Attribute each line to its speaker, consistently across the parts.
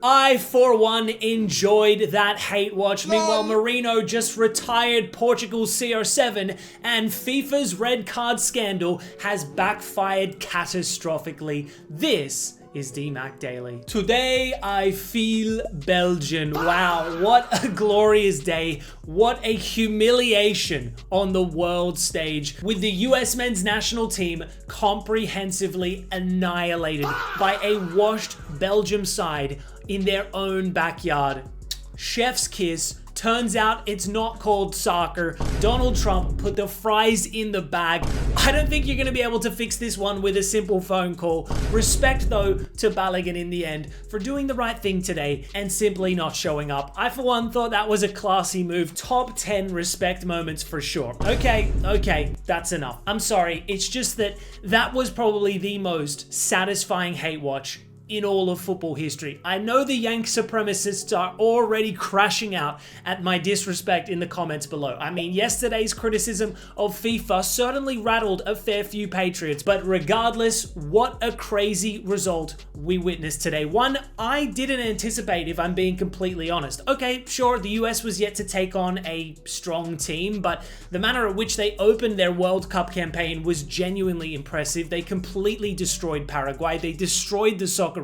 Speaker 1: I, for one, enjoyed that hate watch. Meanwhile, Merino just retired Portugal's CR7, and FIFA's red card scandal has backfired catastrophically. This is DMAC Daily. Today, I feel Belgian. Wow, what a glorious day. What a humiliation on the world stage, with the US men's national team comprehensively annihilated by a washed Belgium side in their own backyard. Chef's kiss. Turns out it's not called soccer. Donald Trump put the fries in the bag. I don't think you're going to be able to fix this one with a simple phone call. Respect, though, to Balogun in the end for doing the right thing today and simply not showing up. I, for one, thought that was a classy move. Top 10 respect moments for sure. Okay, that's enough. I'm sorry. It's just that was probably the most satisfying hate watch in all of football history. I know the Yank supremacists are already crashing out at my disrespect in the comments below. I mean, yesterday's criticism of FIFA certainly rattled a fair few patriots, but regardless, what a crazy result we witnessed today. One I didn't anticipate, if I'm being completely honest. Okay, sure, the US was yet to take on a strong team, but the manner at which they opened their World Cup campaign was genuinely impressive. They completely destroyed Paraguay. They destroyed the Socceroos,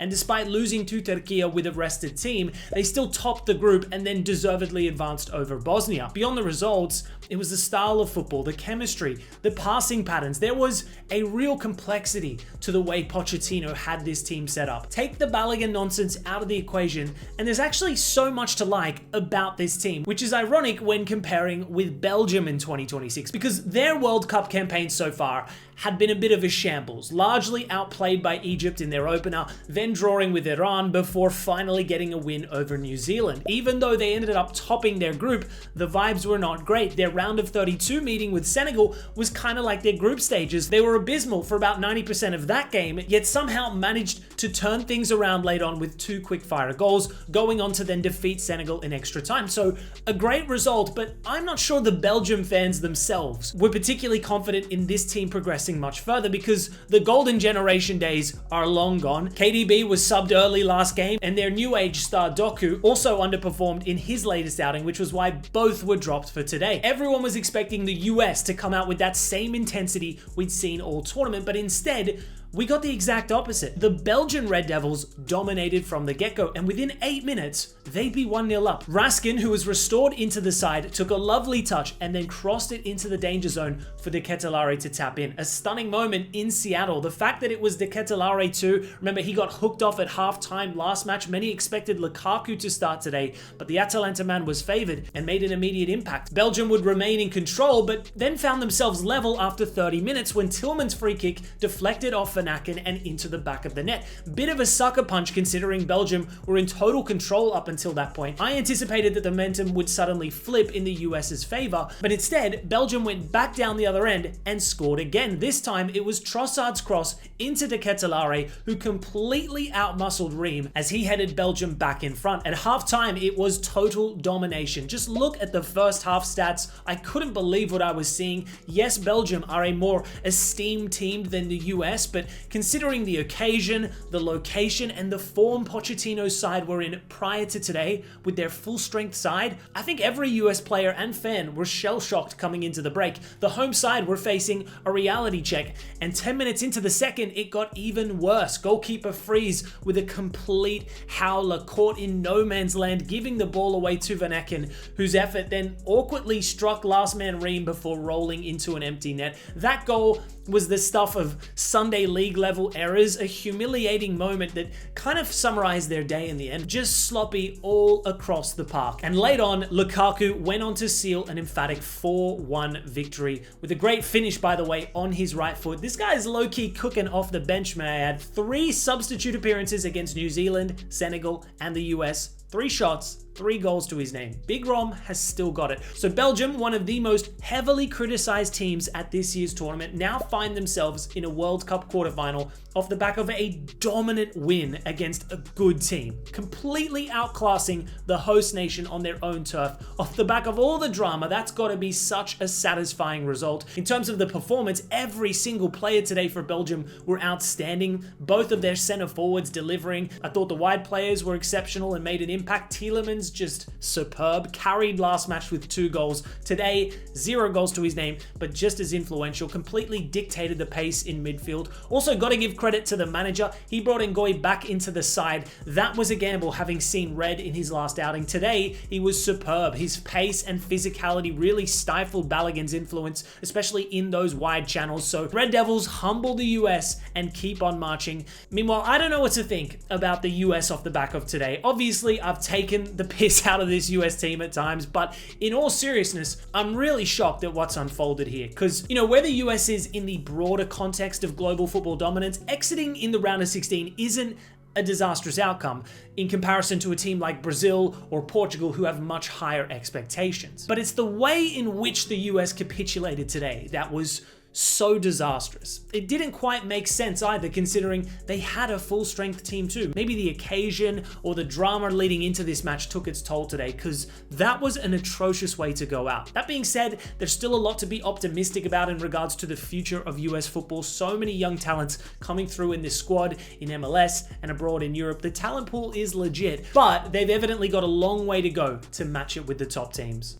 Speaker 1: and despite losing to Turkey with a rested team, they still topped the group and then deservedly advanced over Bosnia. Beyond the results, it was the style of football, the chemistry, the passing patterns. There was a real complexity to the way Pochettino had this team set up. Take the Balogun nonsense out of the equation, and there's actually so much to like about this team, which is ironic when comparing with Belgium in 2026, because their World Cup campaign so far had been a bit of a shambles, largely outplayed by Egypt in their opener, then drawing with Iran before finally getting a win over New Zealand. Even though they ended up topping their group, the vibes were not great. Their round of 32 meeting with Senegal was kind of like their group stages. They were abysmal for about 90% of that game, yet somehow managed to turn things around late on with 2 quick-fire goals, going on to then defeat Senegal in extra time. So a great result, but I'm not sure the Belgium fans themselves were particularly confident in this team progressing much further, because the golden generation days are long gone. KDB was subbed early last game, and their new age star Doku also underperformed in his latest outing, which was why both were dropped for today. Everyone was expecting the US to come out with that same intensity we'd seen all tournament, but instead, we got the exact opposite. The Belgian Red Devils dominated from the get-go, and within 8 minutes, they'd be 1-0 up. Raskin, who was restored into the side, took a lovely touch and then crossed it into the danger zone for De Ketelaere to tap in. A stunning moment in Seattle. The fact that it was De Ketelaere too, remember he got hooked off at halftime last match. Many expected Lukaku to start today, but the Atalanta man was favored and made an immediate impact. Belgium would remain in control, but then found themselves level after 30 minutes when Tillman's free kick deflected off Vanaken and into the back of the net. Bit of a sucker punch considering Belgium were in total control up until that point. I anticipated that the momentum would suddenly flip in the US's favor, but instead, Belgium went back down the other end and scored again. This time, it was Trossard's cross into De Ketelaere, who completely outmuscled Ream as he headed Belgium back in front. At halftime, it was total domination. Just look at the first half stats. I couldn't believe what I was seeing. Yes, Belgium are a more esteemed team than the US, but considering the occasion, the location, and the form Pochettino's side were in prior to today with their full-strength side, I think every US player and fan were shell-shocked coming into the break. The home side were facing a reality check, and 10 minutes into the second, it got even worse. Goalkeeper freeze with a complete howler, caught in no man's land, giving the ball away to Vanaken, whose effort then awkwardly struck last man Ream before rolling into an empty net. That goal was the stuff of Sunday league level errors, a humiliating moment that kind of summarized their day in the end. Just sloppy all across the park. And late on, Lukaku went on to seal an emphatic 4-1 victory with a great finish, by the way, on his right foot. This guy is low-key cooking off the bench, may I add. 3 substitute appearances against New Zealand, Senegal, and the US. 3 shots, 3 goals to his name. Big Rom has still got it. So Belgium, one of the most heavily criticized teams at this year's tournament, now find themselves in a World Cup quarterfinal off the back of a dominant win against a good team, completely outclassing the host nation on their own turf. Off the back of all the drama, that's got to be such a satisfying result. In terms of the performance, every single player today for Belgium were outstanding. Both of their center forwards delivering. I thought the wide players were exceptional and made an impact. Tielemans just superb, carried last match with 2 goals. Today, 0 goals to his name, but just as influential, completely dictated the pace in midfield. Also got to give credit to the manager. He brought Ngoy back into the side. That was a gamble, having seen red in his last outing. Today, he was superb. His pace and physicality really stifled Balogun's influence, especially in those wide channels. So Red Devils humble the US and keep on marching. Meanwhile, I don't know what to think about the US off the back of today. Obviously, I've taken the piss out of this US team at times, but in all seriousness, I'm really shocked at what's unfolded here. Because, you know, where the US is in the broader context of global football dominance, exiting in the round of 16 isn't a disastrous outcome in comparison to a team like Brazil or Portugal who have much higher expectations. But it's the way in which the US capitulated today that was so disastrous. It didn't quite make sense either, considering they had a full strength team too. Maybe the occasion or the drama leading into this match took its toll today, because that was an atrocious way to go out. That being said, there's still a lot to be optimistic about in regards to the future of US football. So many young talents coming through in this squad, in MLS and abroad in Europe. The talent pool is legit, but they've evidently got a long way to go to match it with the top teams.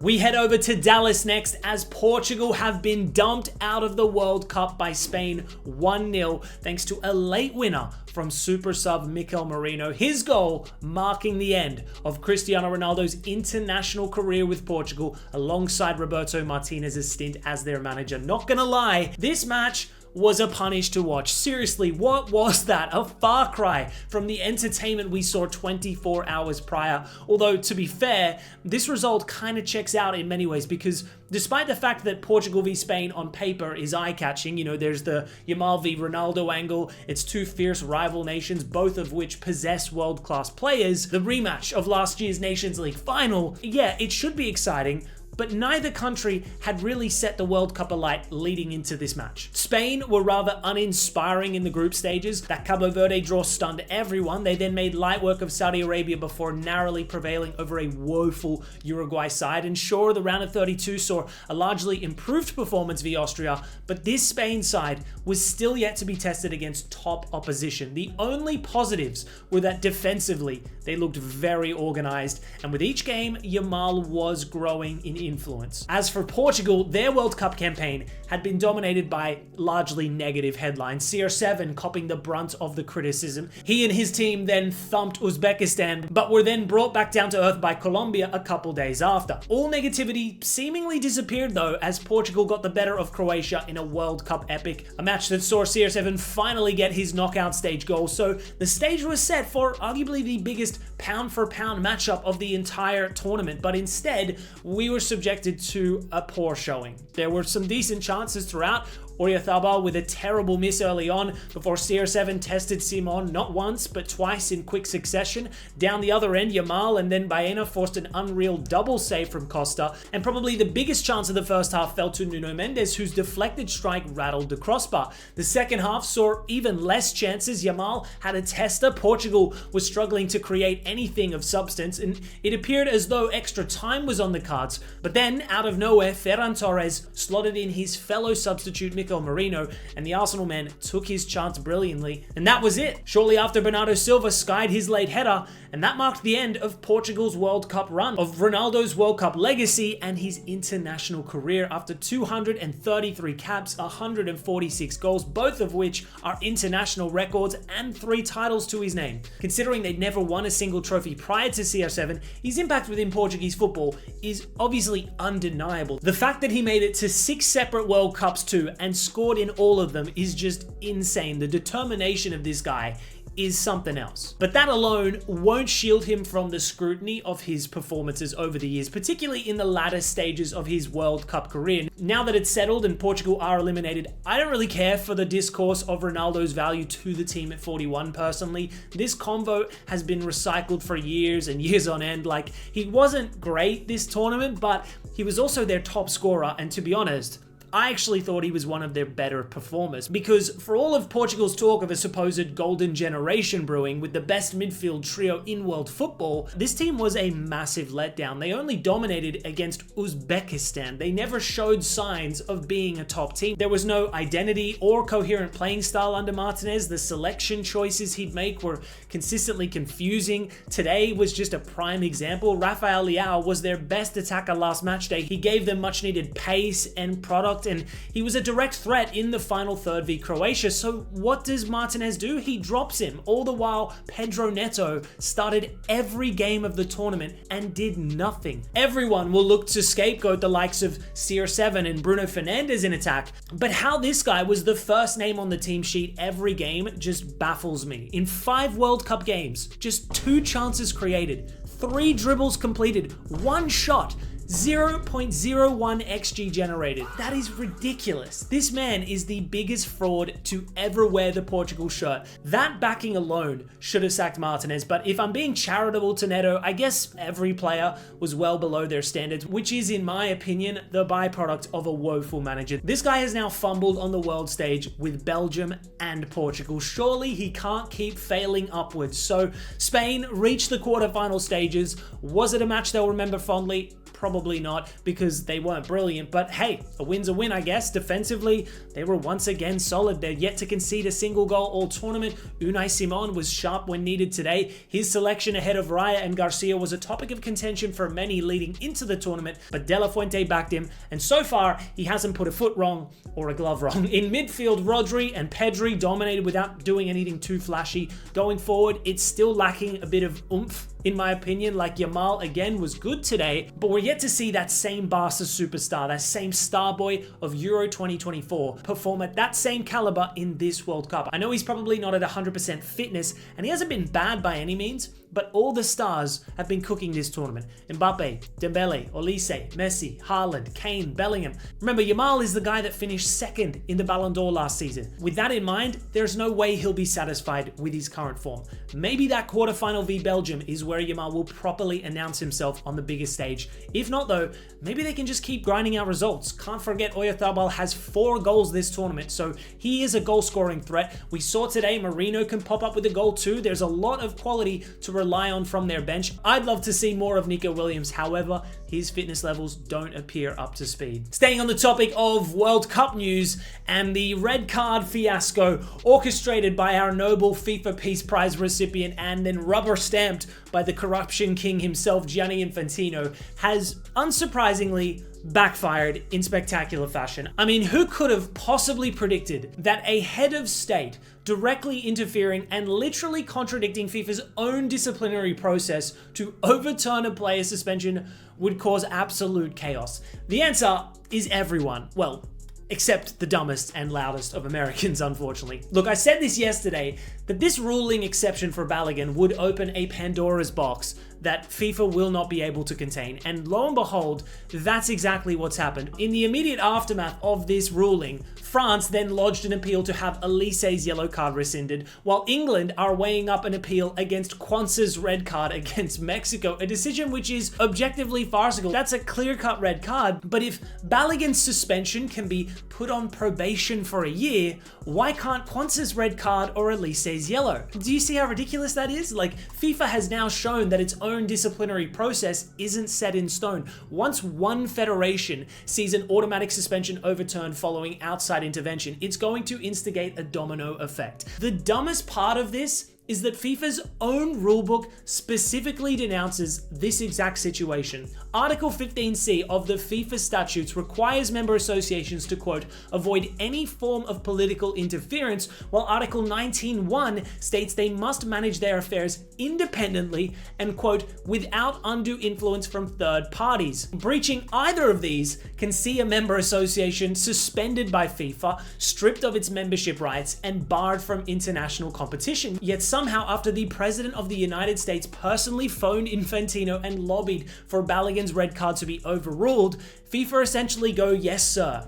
Speaker 1: We head over to Dallas next, as Portugal have been dumped out of the World Cup by Spain 1-0 thanks to a late winner from super sub Mikel Merino. His goal marking the end of Cristiano Ronaldo's international career with Portugal alongside Roberto Martinez's stint as their manager. Not gonna lie, this match was a punish to watch. Seriously, what was that? A far cry from the entertainment we saw 24 hours prior. Although, to be fair, this result kind of checks out in many ways, because despite the fact that Portugal v Spain on paper is eye-catching, you know, there's the Yamal v Ronaldo angle, it's 2 fierce rival nations, both of which possess world-class players. The rematch of last year's Nations League final, yeah, it should be exciting, but neither country had really set the World Cup alight leading into this match. Spain were rather uninspiring in the group stages. That Cabo Verde draw stunned everyone. They then made light work of Saudi Arabia before narrowly prevailing over a woeful Uruguay side. And sure, the round of 32 saw a largely improved performance via Austria, but this Spain side was still yet to be tested against top opposition. The only positives were that defensively, they looked very organized, and with each game, Yamal was growing in influence. As for Portugal, their World Cup campaign had been dominated by largely negative headlines. CR7 copping the brunt of the criticism. He and his team then thumped Uzbekistan, but were then brought back down to earth by Colombia a couple days after. All negativity seemingly disappeared though, as Portugal got the better of Croatia in a World Cup epic, a match that saw CR7 finally get his knockout stage goal. So the stage was set for arguably the biggest pound for pound matchup of the entire tournament, but instead we were subjected to a poor showing. There were some decent chances throughout. Oyarzabal with a terrible miss early on before CR7 tested Simon not once but twice in quick succession. Down the other end, Yamal and then Baena forced an unreal double save from Costa, and probably the biggest chance of the first half fell to Nuno Mendes, whose deflected strike rattled the crossbar. The second half saw even less chances. Yamal had a tester. Portugal was struggling to create anything of substance, and it appeared as though extra time was on the cards. But then, out of nowhere, Ferran Torres slotted in his fellow substitute Mikel Merino, and the Arsenal man took his chance brilliantly, and that was it. Shortly after, Bernardo Silva skied his late header, and that marked the end of Portugal's World Cup run, of Ronaldo's World Cup legacy, and his international career after 233 caps, 146 goals, both of which are international records, and 3 titles to his name. Considering they'd never won a single trophy prior to CR7, his impact within Portuguese football is obviously undeniable. The fact that he made it to 6 separate World Cups too, and scored in all of them, is just insane. The determination of this guy is something else. But that alone won't shield him from the scrutiny of his performances over the years, particularly in the latter stages of his World Cup career. Now that it's settled and Portugal are eliminated, I don't really care for the discourse of Ronaldo's value to the team at 41 personally. This convo has been recycled for years and years on end. Like, he wasn't great this tournament, but he was also their top scorer, and to be honest, I actually thought he was one of their better performers, because for all of Portugal's talk of a supposed golden generation brewing with the best midfield trio in world football, this team was a massive letdown. They only dominated against Uzbekistan. They never showed signs of being a top team. There was no identity or coherent playing style under Martinez. The selection choices he'd make were consistently confusing. Today was just a prime example. Rafael Leao was their best attacker last match day. He gave them much needed pace and product, and he was a direct threat in the final third v Croatia. So what does Martinez do? He drops him. All the while, Pedro Neto started every game of the tournament and did nothing. Everyone will look to scapegoat the likes of CR7 and Bruno Fernandes in attack, but how this guy was the first name on the team sheet every game just baffles me. In 5 World Cup games, just 2 chances created, 3 dribbles completed, 1 shot, 0.01 XG generated. That is ridiculous. This man is the biggest fraud to ever wear the Portugal shirt. That backing alone should have sacked Martinez, but if I'm being charitable to Neto, I guess every player was well below their standards, which is, in my opinion, the byproduct of a woeful manager. This guy has now fumbled on the world stage with Belgium and Portugal. Surely he can't keep failing upwards. So Spain reached the quarterfinal stages. Was it a match they'll remember fondly? Probably not, because they weren't brilliant, but hey, a win's a win, I guess. Defensively, they were once again solid. They're yet to concede a single goal all tournament. Unai Simon was sharp when needed today. His selection ahead of Raya and Garcia was a topic of contention for many leading into the tournament, but De La Fuente backed him, and so far, he hasn't put a foot wrong or a glove wrong. In midfield, Rodri and Pedri dominated without doing anything too flashy. Going forward, it's still lacking a bit of oomph, in my opinion. Like, Yamal again was good today, but we're yet to see that same Barca superstar, that same star boy of Euro 2024 perform at that same caliber in this World Cup. I know he's probably not at 100% fitness, and he hasn't been bad by any means, but all the stars have been cooking this tournament. Mbappe, Dembele, Olise, Messi, Haaland, Kane, Bellingham. Remember, Yamal is the guy that finished second in the Ballon d'Or last season. With that in mind, there's no way he'll be satisfied with his current form. Maybe that quarterfinal v Belgium is where Yamal will properly announce himself on the biggest stage. If not though, maybe they can just keep grinding out results. Can't forget Oyarzabal has 4 goals this tournament, so he is a goal scoring threat. We saw today Merino can pop up with a goal too. There's a lot of quality to rely on from their bench. I'd love to see more of Nico Williams, however, his fitness levels don't appear up to speed. Staying on the topic of World Cup news and the red card fiasco orchestrated by our noble FIFA Peace Prize recipient and then rubber stamped by the corruption king himself, Gianni Infantino, has unsurprisingly backfired in spectacular fashion. I mean, who could have possibly predicted that a head of state directly interfering and literally contradicting FIFA's own disciplinary process to overturn a player's suspension would cause absolute chaos? The answer is everyone. Well, except the dumbest and loudest of Americans, unfortunately. Look, I said this yesterday, that this ruling exception for Balogun would open a Pandora's box that FIFA will not be able to contain. And lo and behold, that's exactly what's happened. In the immediate aftermath of this ruling, France then lodged an appeal to have Elise's yellow card rescinded, while England are weighing up an appeal against Quanza's red card against Mexico, a decision which is objectively farcical. That's a clear-cut red card, but if Balogun's suspension can be put on probation for a year, why can't Quanza's red card or Elise's yellow? Do you see how ridiculous that is? Like, FIFA has now shown that its own disciplinary process isn't set in stone. Once one federation sees an automatic suspension overturned following outside intervention, it's going to instigate a domino effect. The dumbest part of this is that FIFA's own rulebook specifically denounces this exact situation. Article 15C of the FIFA statutes requires member associations to, quote, avoid any form of political interference, while Article 19.1 states they must manage their affairs independently and, quote, without undue influence from third parties. Breaching either of these can see a member association suspended by FIFA, stripped of its membership rights, and barred from international competition. Yet some somehow, after the President of the United States personally phoned Infantino and lobbied for Balogun's red card to be overruled, FIFA essentially go, yes sir.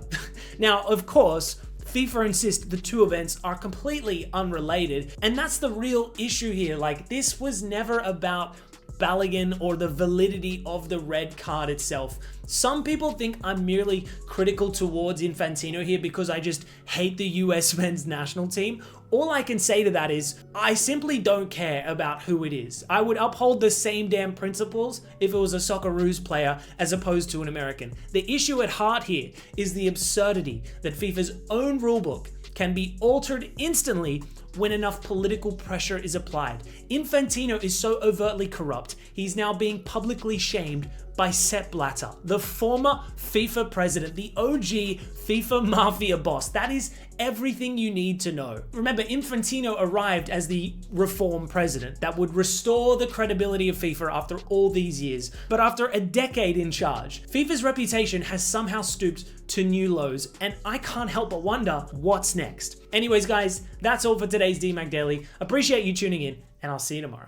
Speaker 1: Now, of course, FIFA insists the two events are completely unrelated, and that's the real issue here. Like, this was never about Balogun or the validity of the red card itself. Some people think I'm merely critical towards Infantino here because I just hate the US men's national team. All I can say to that is, I simply don't care about who it is. I would uphold the same damn principles if it was a Socceroos player as opposed to an American. The issue at heart here is the absurdity that FIFA's own rulebook can be altered instantly when enough political pressure is applied. Infantino is so overtly corrupt, he's now being publicly shamed by Sepp Blatter, the former FIFA president, the OG FIFA mafia boss. That is everything you need to know. Remember, Infantino arrived as the reform president that would restore the credibility of FIFA after all these years. But after a decade in charge, FIFA's reputation has somehow stooped to new lows, and I can't help but wonder what's next. Anyways, guys, that's all for today's DMAC Daily. Appreciate you tuning in, and I'll see you tomorrow.